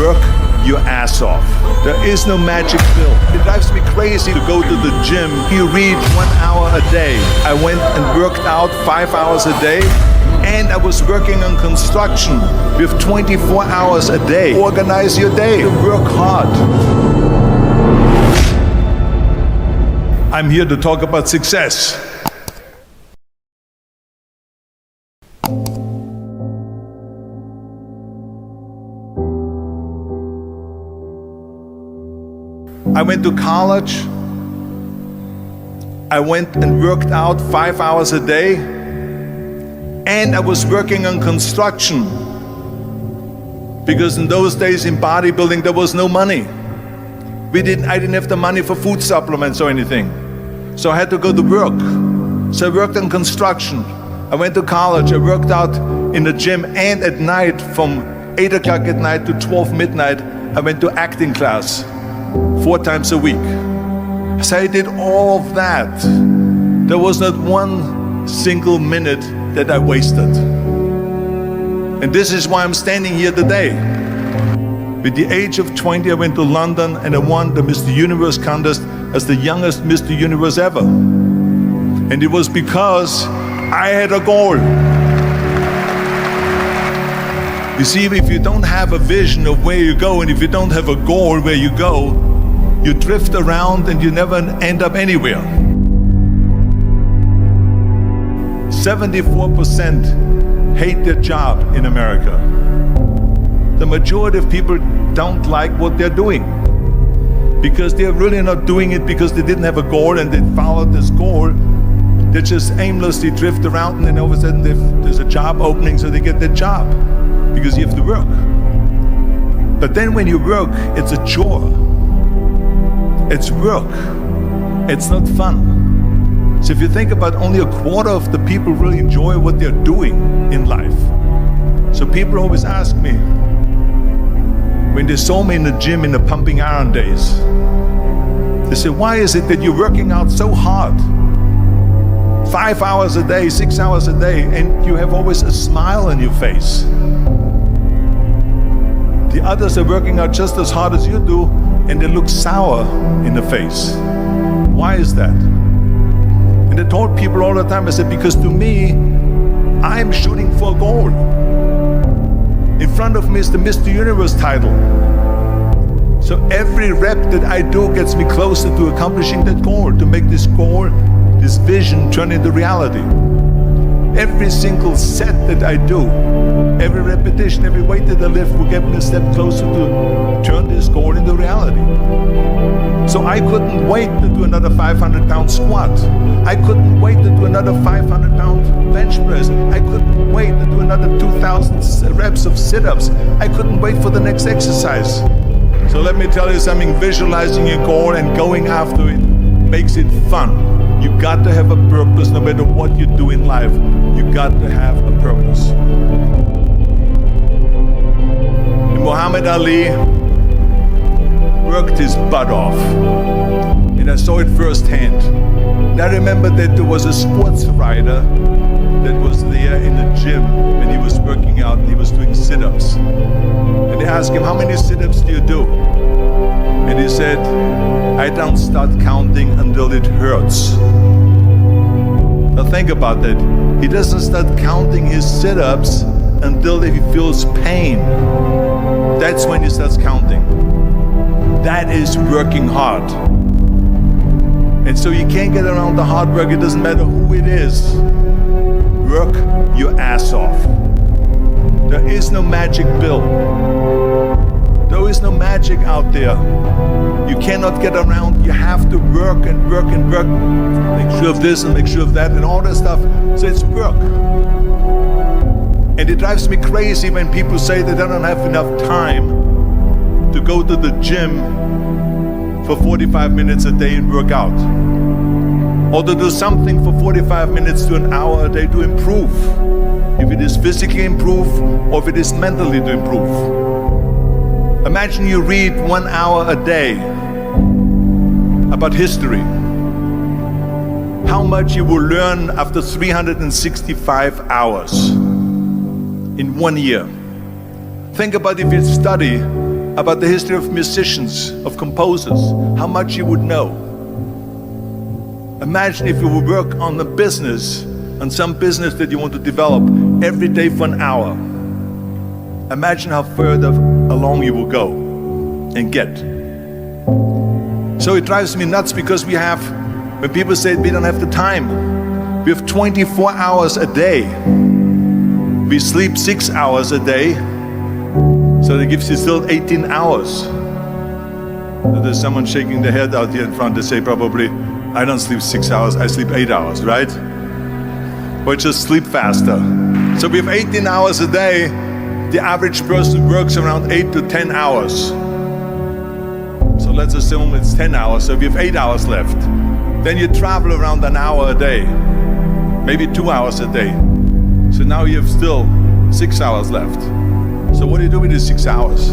work your ass off. There is no magic pill. It drives me crazy to go to the gym. You read 1 hour a day. I went and worked out 5 hours a day, and I was working on construction with 24 hours a day. Organize your day. Work hard. I'm here to talk about success. I went to college. I went and worked out 5 hours a day, and I was working on construction because in those days in bodybuilding there was no money. I didn't have the money for food supplements or anything, so I had to go to work. So I worked on construction. I went to college. I worked out in the gym, and at night from 8 o'clock at night to 12 midnight I went to acting class 4 times a week. So I did all of that. There was not one single minute that I wasted. And this is why I'm standing here today. With the age of 20, I went to London and I won the Mr. Universe contest as the youngest Mr. Universe ever. And it was because I had a goal. You see, if you don't have a vision of where you go, and if you don't have a goal where you go, you drift around and you never end up anywhere. 74% hate their job in America. The majority of people don't like what they're doing because they're really not doing it because they didn't have a goal and they followed this goal. They just aimlessly drift around, and then all of a sudden there's a job opening, so they get their job because you have to work. But then when you work, it's a chore. It's work. It's not fun. So if you think about, only a quarter of the people really enjoy what they're doing in life. So people always ask me, when they saw me in the gym in the pumping iron days, they say, why is it that you're working out so hard? 5 hours a day, 6 hours a day, and you have always a smile on your face. The others are working out just as hard as you do, and they look sour in the face. Why is that? And I told people all the time, I said, because to me, I'm shooting for a goal. In front of me is the Mr. Universe title. So every rep that I do gets me closer to accomplishing that goal, to make this goal, this vision turn into reality. Every single set that I do, every repetition, every weight that I lift will get me a step closer to turn this goal into reality. So I couldn't wait to do another 500-pound squat. I couldn't wait to do another 500-pound bench press. I couldn't wait to do another 2,000 reps of sit-ups. I couldn't wait for the next exercise. So let me tell you something, visualizing your goal and going after it makes it fun. You got to have a purpose no matter what you do in life. You got to have a purpose. And Muhammad Ali worked his butt off. And I saw it firsthand. And I remember that there was a sports writer that was there in the gym when he was working out and he was doing sit-ups. And they asked him, how many sit-ups do you do? And he said, I don't start counting until it hurts. Now think about that. He doesn't start counting his sit-ups until he feels pain. That's when he starts counting. That is working hard. And so you can't get around the hard work. It doesn't matter who it is. Work your ass off. There is no magic pill. There is no magic out there. You cannot get around. You have to work and work and work. Make sure of this and make sure of that and all that stuff. So it's work. And it drives me crazy when people say that they don't have enough time to go to the gym for 45 minutes a day and work out. Or to do something for 45 minutes to an hour a day to improve. If it is physically improve or if it is mentally to improve. Imagine you read 1 hour a day about history. How much you will learn after 365 hours in 1 year. Think about if you study about the history of musicians, of composers, how much you would know. Imagine if you would work on a business, on some business that you want to develop every day for an hour. Imagine how further along you will go and get. So it drives me nuts because when people say we don't have the time, we have 24 hours a day. We sleep 6 hours a day, so that gives you still 18 hours. So there's someone shaking their head out here in front. They say probably, I don't sleep 6 hours, I sleep 8 hours, right? Or just sleep faster. So we have 18 hours a day. The average person works around 8 to 10 hours. So let's assume it's 10 hours, so we have 8 hours left. Then you travel around an hour a day, maybe 2 hours a day. So now you have still 6 hours left. So what do you do with these 6 hours?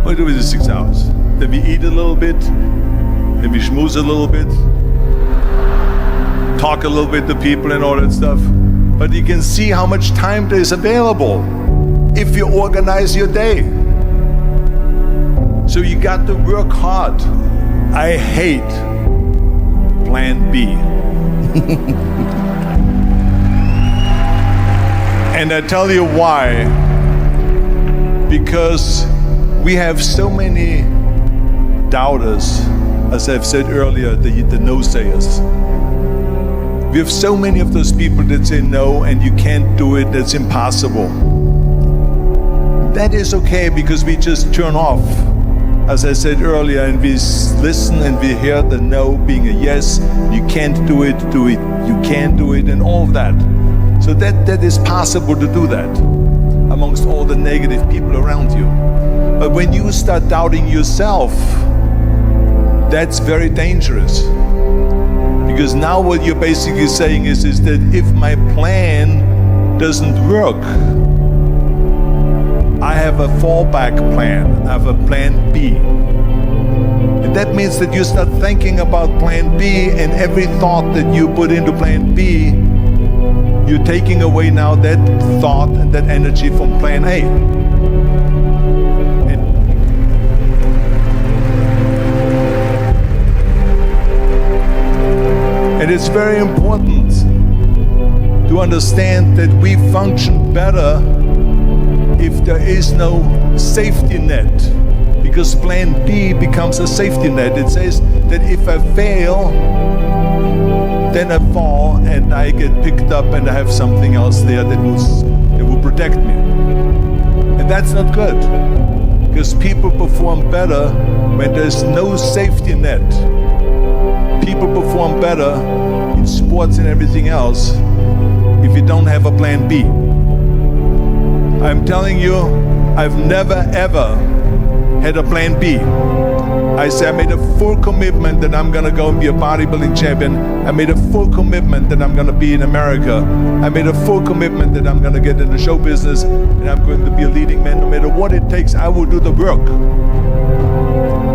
What do you do with these 6 hours? Then we eat a little bit, then we schmooze a little bit, talk a little bit to people and all that stuff. But you can see how much time there is available if you organize your day. So you got to work hard. I hate plan B. And I tell you why. Because we have so many doubters, as I've said earlier, the no-sayers. We have so many of those people that say no and you can't do it, that's impossible. That is okay because we just turn off, as I said earlier, and we listen and we hear the no being a yes. You can't do it, you can do it, and all of that. So that is possible to do that amongst all the negative people around you. But when you start doubting yourself, that's very dangerous. Because now what you're basically saying is that if my plan doesn't work, I have a fallback plan, I have a plan B. And that means that you start thinking about plan B, and every thought that you put into plan B, you're taking away now that thought and that energy from plan A. And it's very important to understand that we function better if there is no safety net, because plan B becomes a safety net. It says that if I fail, then I fall and I get picked up and I have something else there that will protect me. And that's not good, because people perform better when there's no safety net. People perform better in sports and everything else if you don't have a plan B. I'm telling you, I've never ever had a plan B. I said I made a full commitment that I'm gonna go and be a bodybuilding champion. I made a full commitment that I'm gonna be in America. I made a full commitment that I'm gonna get in the show business and I'm going to be a leading man. No matter what it takes, I will do the work.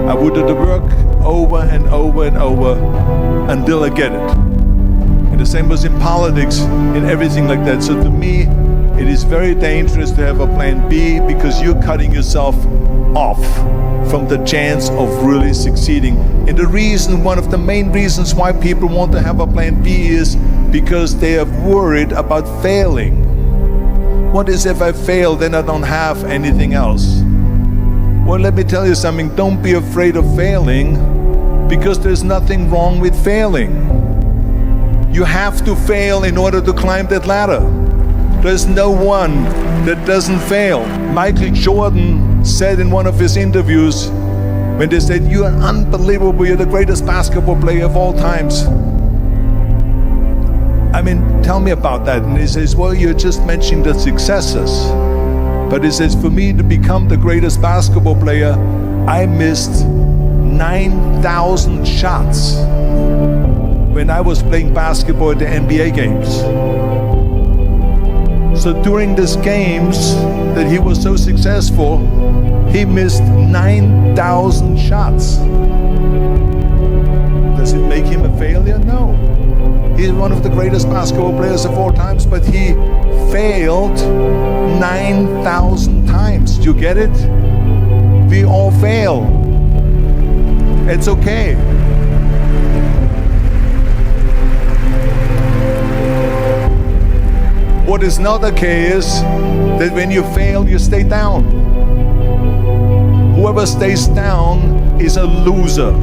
I will do the work over and over and over until I get it. And the same was in politics and everything like that. So to me, it is very dangerous to have a plan B, because you're cutting yourself off from the chance of really succeeding. And the reason, one of the main reasons why people want to have a plan B is because they are worried about failing. What is if I fail, then I don't have anything else? Well, let me tell you something, don't be afraid of failing, because there's nothing wrong with failing. You have to fail in order to climb that ladder. There's no one that doesn't fail. Michael Jordan said in one of his interviews, when they said, "You are unbelievable, you're the greatest basketball player of all times." I mean, tell me about that. And he says, well, you're just mentioning the successes. But he says, for me to become the greatest basketball player, I missed 9,000 shots when I was playing basketball at the NBA games. So during these games that he was so successful, he missed 9,000 shots. Does it make him a failure? No. He's one of the greatest basketball players of all times, but he failed 9,000 times. Do you get it? we all fail. It's okay. What is not okay is that when you fail, you stay down. Whoever stays down is a loser.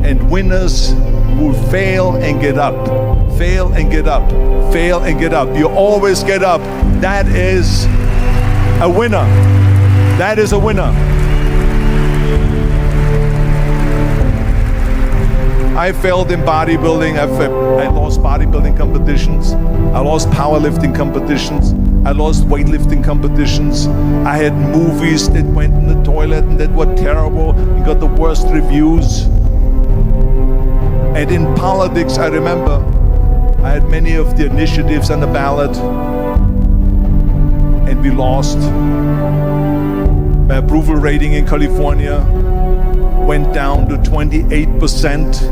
And winners will fail and get up. Fail and get up. Fail and get up. You always get up. That is a winner. That is a winner. I failed in bodybuilding. I lost bodybuilding competitions. I lost powerlifting competitions. I lost weightlifting competitions. I had movies that went in the toilet and that were terrible and got the worst reviews. And in politics, I remember I had many of the initiatives on the ballot, and we lost. My approval rating in California went down to 28%,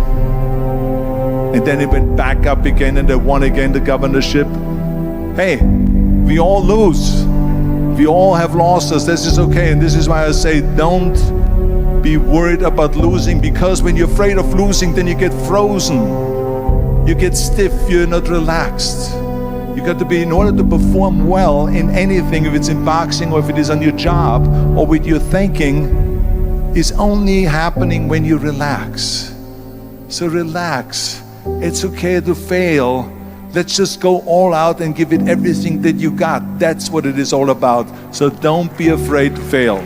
and then it went back up again, and I won again the governorship. Hey, we all lose. We all have losses. This is okay, and this is why I say don't be worried about losing, because when you're afraid of losing, then you get frozen. You get stiff, you're not relaxed. You got to be, in order to perform well in anything, if it's in boxing or if it is on your job or with your thinking, is only happening when you relax. So relax. It's okay to fail. Let's just go all out and give it everything that you got. That's what it is all about. So don't be afraid to fail.